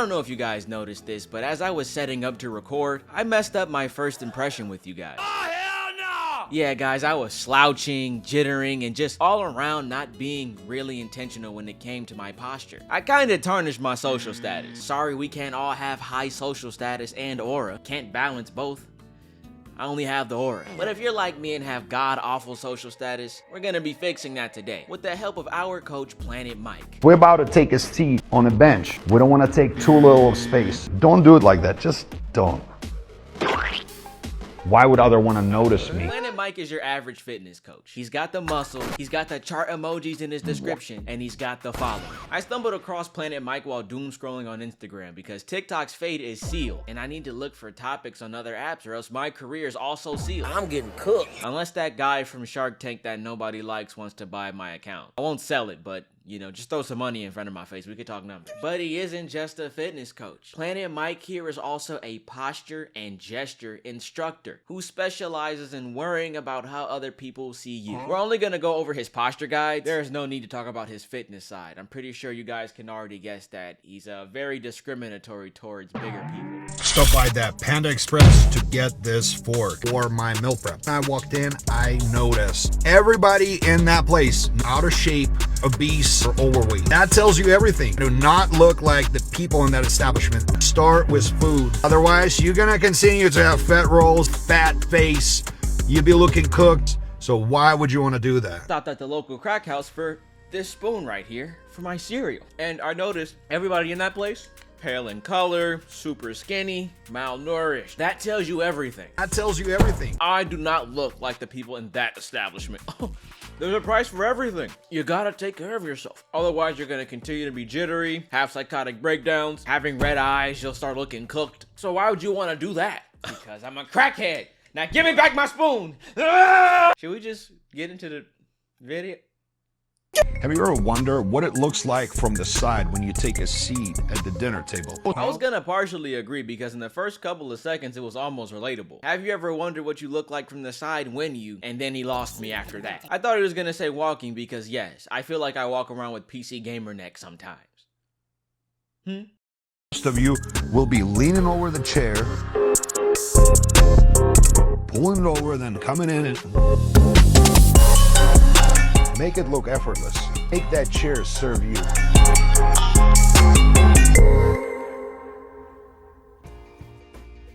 don't know if you guys noticed this, but as I was setting up to record, I messed up my first impression with you guys. Oh, hell no! Yeah, guys, I was slouching, jittering, and just all around not being really intentional when it came to my posture. I kinda tarnished my social status. Sorry, we can't all have high social status and aura. Can't balance both. I only have the aura. But if you're like me and have god-awful social status, we're gonna be fixing that today with the help of our coach, Planet Mike. We're about to take a seat on a bench. We don't want to take too little of space. Don't do it like that. Just don't. Why would other want to notice me? Planet Mike is your average fitness coach. He's got the muscle, he's got the chart emojis in his description, and he's got the following. I stumbled across Planet Mike while doom scrolling on Instagram because TikTok's fade is sealed, and I need to look for topics on other apps or else my career is also sealed. I'm getting cooked. Unless that guy from Shark Tank that nobody likes wants to buy my account. I won't sell it, but you know, just throw some money in front of my face. We could talk numbers. But he isn't just a fitness coach. Planet Mike here is also a posture and gesture instructor who specializes in worrying about how other people see you. We're only gonna go over his posture guide. There is no need to talk about his fitness side. I'm pretty sure you guys can already guess that he's very discriminatory towards bigger people. Stop by that Panda Express to get this for my meal prep. When I walked in, I noticed everybody in that place out of shape, obese, or overweight. That tells you everything. Do not look like the people in that establishment. Start with food. Otherwise, you're gonna continue to have fat rolls, fat face. You'll be looking cooked. So why would you want to do that? Stopped at the local crack house for this spoon right here for my cereal. And I noticed everybody in that place, pale in color, super skinny, malnourished. That tells you everything. That tells you everything. I do not look like the people in that establishment. There's a price for everything. You gotta take care of yourself. Otherwise, you're gonna continue to be jittery, have psychotic breakdowns, having red eyes, you'll start looking cooked. So why would you wanna do that? Because I'm a crackhead. Now give me back my spoon. Should we just get into the video? Have you ever wondered what it looks like from the side when you take a seat at the dinner table? I was gonna partially agree because in the first couple of seconds, it was almost relatable. Have you ever wondered what you look like from the side when you, and then he lost me after that. I thought he was gonna say walking because yes, I feel like I walk around with PC gamer neck sometimes. Most of you will be leaning over the chair, pulling it over, then coming in and make it look effortless. Make that chair serve you.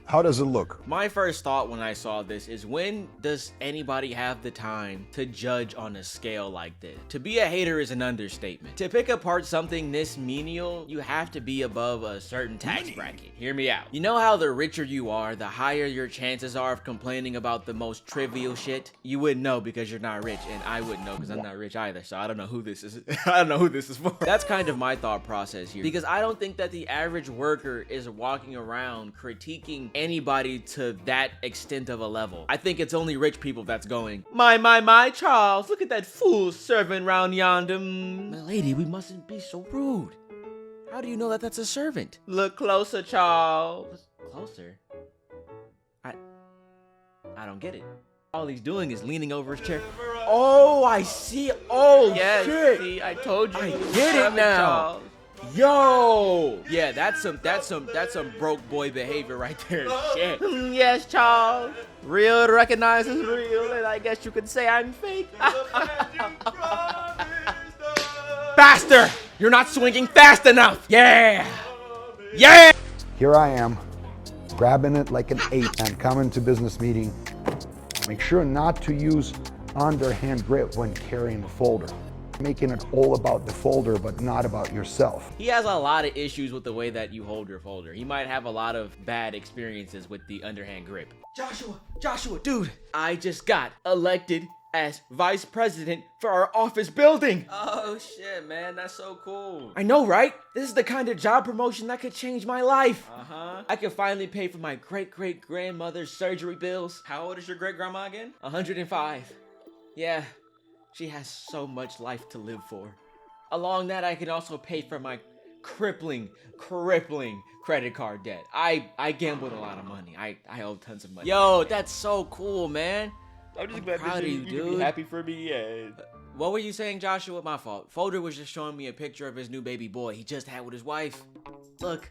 How does it look? My first thought when I saw this is, when does anybody have the time to judge on a scale like this? To be a hater is an understatement. To pick apart something this menial, you have to be above a certain tax bracket. Hear me out. You know how the richer you are, the higher your chances are of complaining about the most trivial shit? You wouldn't know because you're not rich, and I wouldn't know because I'm not rich either, so I don't know who this is. I don't know who this is for. That's kind of my thought process here, because I don't think that the average worker is walking around critiquing anybody to that extent of a level. I think it's only rich people that's going, my, Charles, look at that fool servant round yonder. My lady, we mustn't be so rude. How do you know that that's a servant? Look closer, Charles. Closer? I don't get it. All he's doing is leaning over his chair. Oh, I see. Oh, yes, shit. See, I told you. I get it now. Charles. Yo, yeah, that's some broke boy behavior right there. Shit. Yes, Charles. Real recognizes real, and I guess you could say I'm fake. Faster! You're not swinging fast enough. Yeah. Yeah. Here I am, grabbing it like an ape and coming to business meeting. Make sure not to use underhand grip when carrying the folder. Making it all about the folder, but not about yourself. He has a lot of issues with the way that you hold your folder. He might have a lot of bad experiences with the underhand grip. Joshua, dude, I just got elected as vice president for our office building. Oh shit, man, that's so cool. I know, right? This is the kind of job promotion that could change my life. I could finally pay for my great-great-grandmother's surgery bills. How old is your great-grandma again? 105. Yeah. She has so much life to live for. Along that, I can also pay for my crippling credit card debt. I gambled a lot of money. I owe tons of money. Yo, that's so cool, man. I'm just glad proud of you, dude. Be happy for me, yeah. What were you saying, Joshua? My fault. Folder was just showing me a picture of his new baby boy he just had with his wife. Look,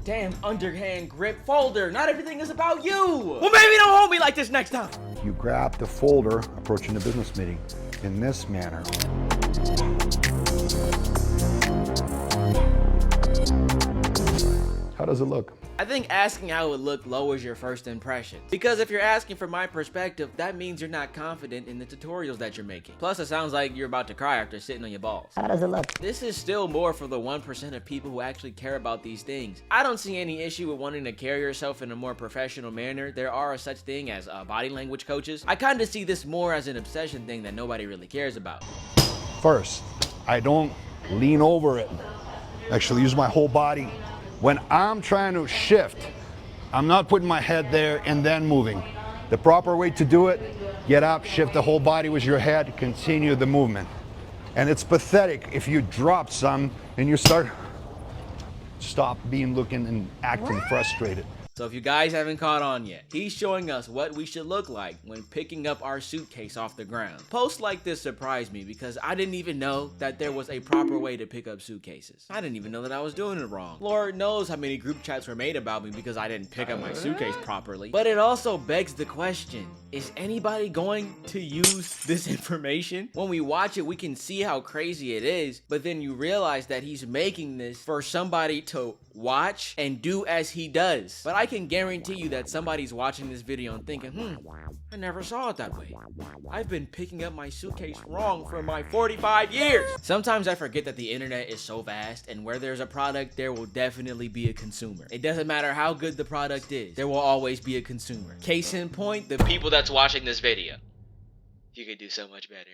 damn underhand grip folder. Not everything is about you. Well, maybe don't hold me like this next time. You grab the folder approaching the business meeting in this manner. How does it look? I think asking how it would look lowers your first impression. Because if you're asking for my perspective, that means you're not confident in the tutorials that you're making. Plus, it sounds like you're about to cry after sitting on your balls. How does it look? This is still more for the 1% of people who actually care about these things. I don't see any issue with wanting to carry yourself in a more professional manner. There are such thing as body language coaches. I kind of see this more as an obsession thing that nobody really cares about. First, I don't lean over it. Actually use my whole body. When I'm trying to shift, I'm not putting my head there and then moving. The proper way to do it, get up, shift the whole body with your head, continue the movement. And it's pathetic if you drop some and you stop looking and acting frustrated. So if you guys haven't caught on yet, he's showing us what we should look like when picking up our suitcase off the ground. Posts like this surprised me because I didn't even know that there was a proper way to pick up suitcases. I didn't even know that I was doing it wrong. Lord knows how many group chats were made about me because I didn't pick up my suitcase properly. But it also begs the question, is anybody going to use this information? When we watch it, we can see how crazy it is, but then you realize that he's making this for somebody to watch and do as he does. But I can guarantee you that somebody's watching this video and thinking, I never saw it that way. I've been picking up my suitcase wrong for my 45 years. Sometimes I forget that the internet is so vast, and where there's a product, there will definitely be a consumer. It doesn't matter how good the product is, there will always be a consumer. Case in point, the people that's watching this video. You could do so much better.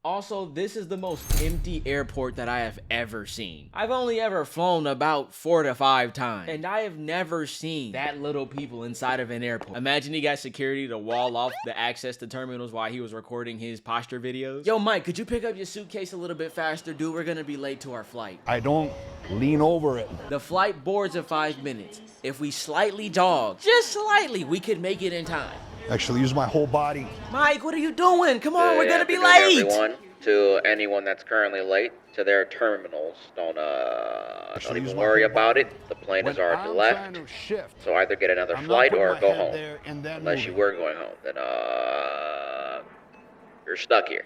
Also, this is the most empty airport that I have ever seen. I've only ever flown about 4 to 5 times, and I have never seen that little people inside of an airport. Imagine he got security to wall off the access to terminals while he was recording his posture videos. Yo, Mike, could you pick up your suitcase a little bit faster, dude? We're gonna be late to our flight. I don't lean over it. The flight boards in 5 minutes. If we slightly jog, just slightly, we could make it in time. Actually use my whole body. Mike, what are you doing? Come on, we're gonna be afternoon, late. Everyone, to anyone that's currently late to their terminals, don't even worry about it. The plane is already left. So either get another flight or go home. Unless you were going home, then you're stuck here.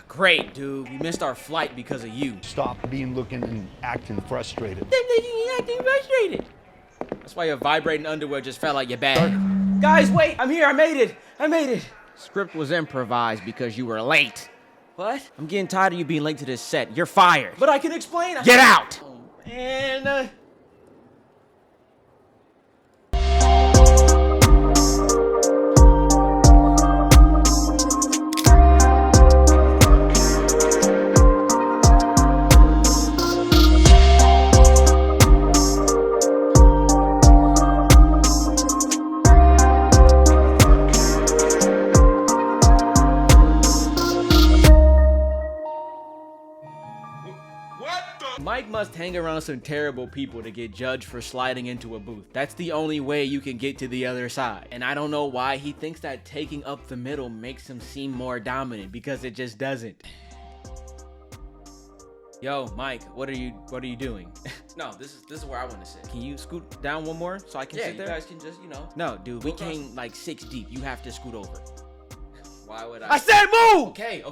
Great, dude. We missed our flight because of you. Stop looking and acting frustrated. Acting frustrated. That's why your vibrating underwear just fell out your bag. Guys, wait! I'm here! I made it! I made it! Script was improvised because you were late. What? I'm getting tired of you being late to this set. You're fired. But I can explain. Get out! Oh, man. Mike must hang around some terrible people to get judged for sliding into a booth. That's the only way you can get to the other side. And I don't know why he thinks that taking up the middle makes him seem more dominant, because it just doesn't. Yo, Mike, what are you doing? No, this is where I want to sit. Can you scoot down one more so I can sit there? Yeah, you guys can just, No, dude, we came like 6 deep. You have to scoot over. Why would I said move! Okay.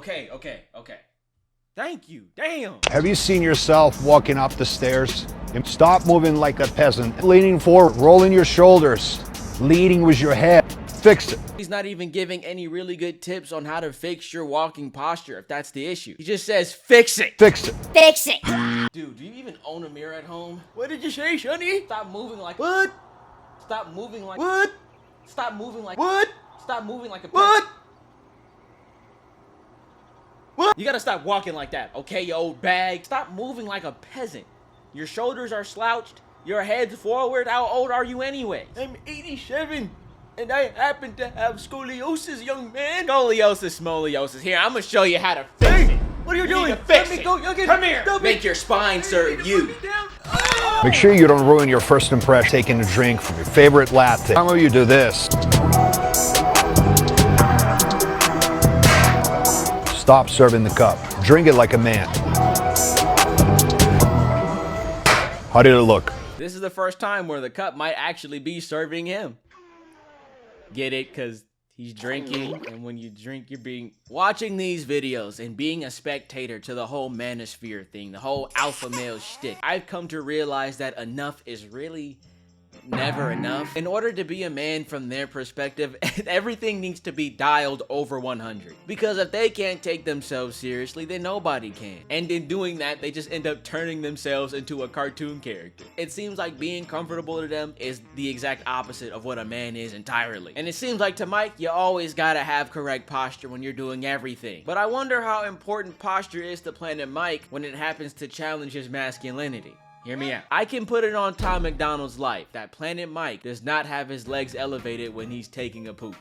Thank you. Damn. Have you seen yourself walking up the stairs? Stop moving like a peasant. Leaning forward, rolling your shoulders, leading with your head. Fix it. He's not even giving any really good tips on how to fix your walking posture if that's the issue. He just says, fix it. Fix it. Fix it. Dude, do you even own a mirror at home? What did you say, Shunny? Stop moving like what? Stop moving like what? Stop moving like what? Stop moving like a what? What? You gotta stop walking like that, okay, you old bag? Stop moving like a peasant. Your shoulders are slouched, your head's forward. How old are you anyway? I'm 87, and I happen to have scoliosis, young man. Scoliosis. Here, I'm gonna show you how to fix it. What are you doing? Fix Let me it. go. Come here. Make your spine serve you. Make sure you don't ruin your first impression taking a drink from your favorite latte. Some of you do this. Stop serving the cup. Drink it like a man. How did it look? This is the first time where the cup might actually be serving him. Get it? Because he's drinking, and when you drink, you're being... Watching these videos and being a spectator to the whole manosphere thing, the whole alpha male shtick, I've come to realize that enough is really never enough. In order to be a man from their perspective, everything needs to be dialed over 100. Because if they can't take themselves seriously, then nobody can. And in doing that, they just end up turning themselves into a cartoon character. It seems like being comfortable to them is the exact opposite of what a man is entirely. And it seems like to Mike, you always gotta have correct posture when you're doing everything. But I wonder how important posture is to Planet Mike when it happens to challenge his masculinity. Hear me out. I can put it on Tom McDonald's life that Planet Mike does not have his legs elevated when he's taking a poop.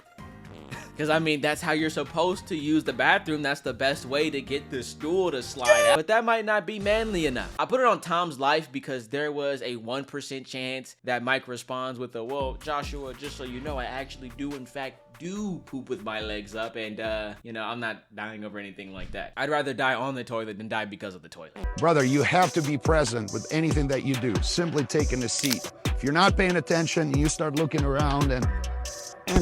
Because, I mean, that's how you're supposed to use the bathroom. That's the best way to get the stool to slide out. But that might not be manly enough. I put it on Tom's life because there was a 1% chance that Mike responds with a, well, Joshua, just so you know, I actually do, in fact, do poop with my legs up, and you know, I'm not dying over anything like that. I'd rather die on the toilet than die because of the toilet. Brother, you have to be present with anything that you do. Simply taking a seat. If you're not paying attention, you start looking around and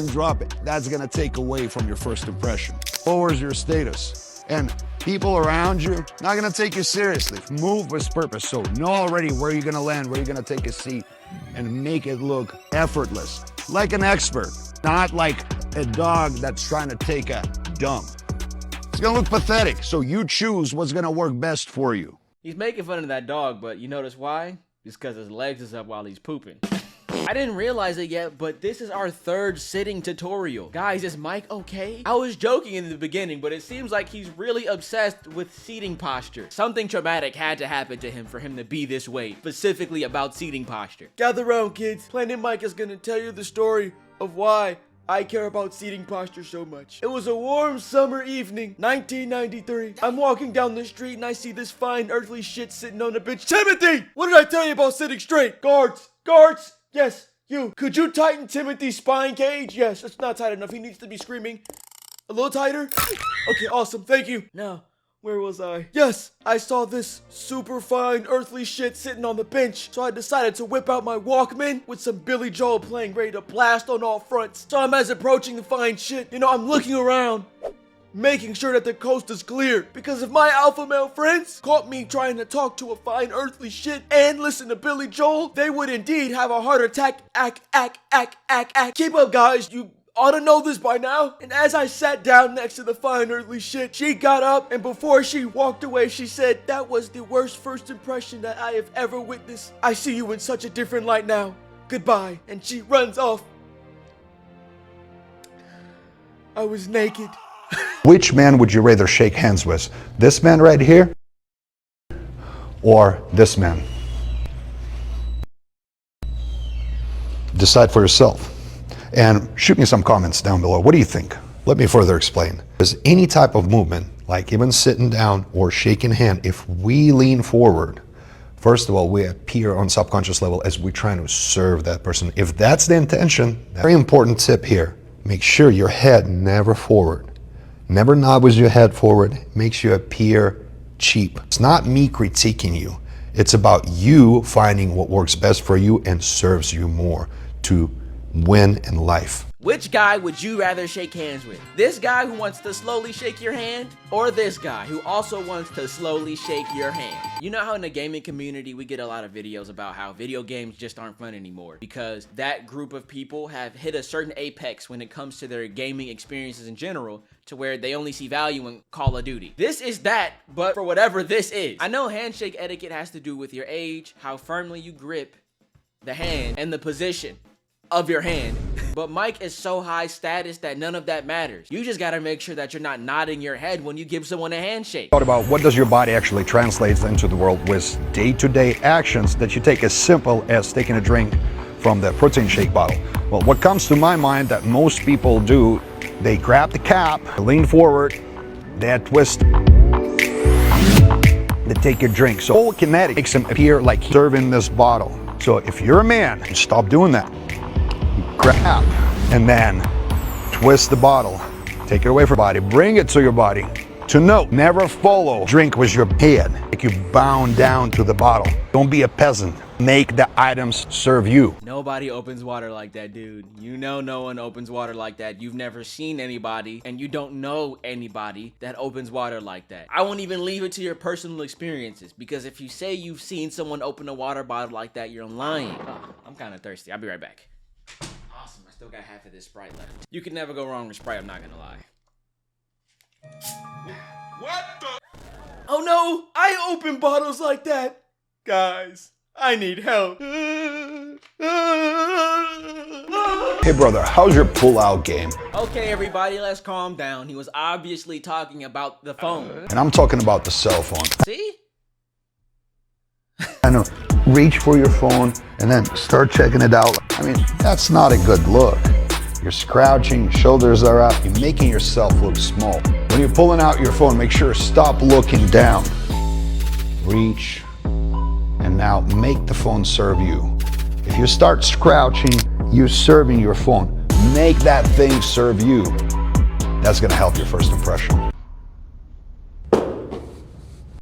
drop it. That's gonna take away from your first impression. Lowers your status. And people around you, not gonna take you seriously. Move with purpose. So know already where you're gonna land, where you're gonna take a seat, and make it look effortless. Like an expert, not like a dog that's trying to take a dump. It's gonna look pathetic, so you choose what's gonna work best for you. He's making fun of that dog, but you notice why? It's because his legs is up while he's pooping. I didn't realize it yet, but this is our third sitting tutorial. Guys, is Mike okay? I was joking in the beginning, but it seems like he's really obsessed with seating posture. Something traumatic had to happen to him for him to be this way, specifically about seating posture. Gather round, kids. Planet Mike is gonna tell you the story of why I care about seating posture so much. It was a warm summer evening, 1993. I'm walking down the street and I see this fine earthly shit sitting on a bench. Timothy! What did I tell you about sitting straight? Guards! Guards! Yes, you. Could you tighten Timothy's spine cage? Yes, it's not tight enough. He needs to be screaming. A little tighter? Okay, awesome. Thank you. Now, where was I? Yes, I saw this super fine earthly shit sitting on the bench. So I decided to whip out my Walkman with some Billy Joel playing, ready to blast on all fronts. So I'm as approaching the fine shit, you know, I'm looking around, making sure that the coast is clear. Because if my alpha male friends caught me trying to talk to a fine earthly shit and listen to Billy Joel, they would indeed have a heart attack. Keep up, guys. You ought to know this by now. And as I sat down next to the fine earthly shit, she got up, and before she walked away, she said, "That was the worst first impression that I have ever witnessed. I see you in such a different light now. Goodbye." And she runs off. I was naked. Which man would you rather shake hands with? This man right here or this man? Decide for yourself. And shoot me some comments down below. What do you think? Let me further explain. Because any type of movement, like even sitting down or shaking hand, if we lean forward, first of all, we appear on subconscious level as we're trying to serve that person. If that's the intention, very important tip here, make sure your head never forward. Never nod with your head forward. Makes you appear cheap. It's not me critiquing you. It's about you finding what works best for you and serves you more to win in life. Which guy would you rather shake hands with? This guy who wants to slowly shake your hand, or this guy who also wants to slowly shake your hand? You know how in the gaming community we get a lot of videos about how video games just aren't fun anymore because that group of people have hit a certain apex when it comes to their gaming experiences in general, to where they only see value in Call of Duty. This is that, but for whatever this is. I know handshake etiquette has to do with your age, how firmly you grip the hand, and the position of your hand. But Mike is so high status that none of that matters. You just gotta make sure that you're not nodding your head when you give someone a handshake. Thought about what does your body actually translate into the world with day-to-day actions that you take as simple as taking a drink from the protein shake bottle. Well, what comes to my mind that most people do, they grab the cap, lean forward, they twist, they take a drink. So whole kinetic makes them appear like serving this bottle. So if you're a man, stop doing that. Grab and then twist the bottle, take it away from your body, bring it to your body. To note, never follow drink with your head, like you bound down to the bottle. Don't be a peasant. Make the items serve you. Nobody opens water like that, dude. You know no one opens water like that. You've never seen anybody, and you don't know anybody that opens water like that. I won't even leave it to your personal experiences, because if you say you've seen someone open a water bottle like that, you're lying. Oh, I'm kind of thirsty. I'll be right back. Awesome. I still got half of this Sprite left. You can never go wrong with Sprite, I'm not gonna lie. What the? Oh no! I open bottles like that! Guys, I need help. Hey brother, how's your pull-out game? Okay, everybody, let's calm down. He was obviously talking about the phone. And I'm talking about the cell phone. See? I know, reach for your phone and then start checking it out. I mean, that's not a good look. You're crouching, your shoulders are up, you're making yourself look small. When you're pulling out your phone, make sure to stop looking down. Reach, and now make the phone serve you. If you start crouching, you're serving your phone. Make that thing serve you. That's gonna help your first impression.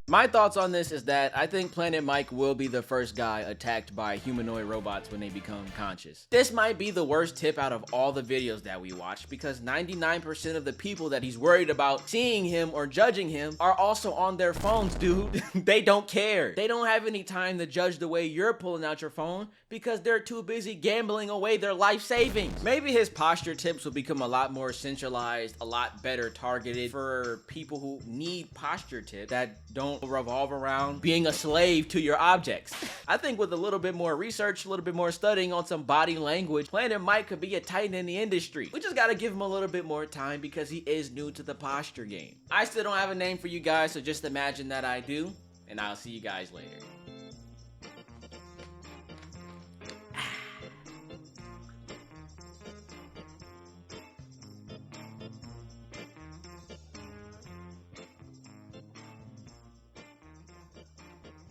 My thoughts on this is that I think Planet Mike will be the first guy attacked by humanoid robots when they become conscious. This might be the worst tip out of all the videos that we watched, because 99% of the people that he's worried about seeing him or judging him are also on their phones, dude. They don't care. They don't have any time to judge the way you're pulling out your phone because they're too busy gambling away their life savings. Maybe his posture tips will become a lot more centralized, a lot better targeted for people who need posture tips that don't revolve around being a slave to your objects. I think with a little bit more research, a little bit more studying on some body language, Planet Mike could be a titan in the industry. We just gotta give him a little bit more time because he is new to the posture game. I still don't have a name for you guys, so just imagine that I do, and I'll see you guys later.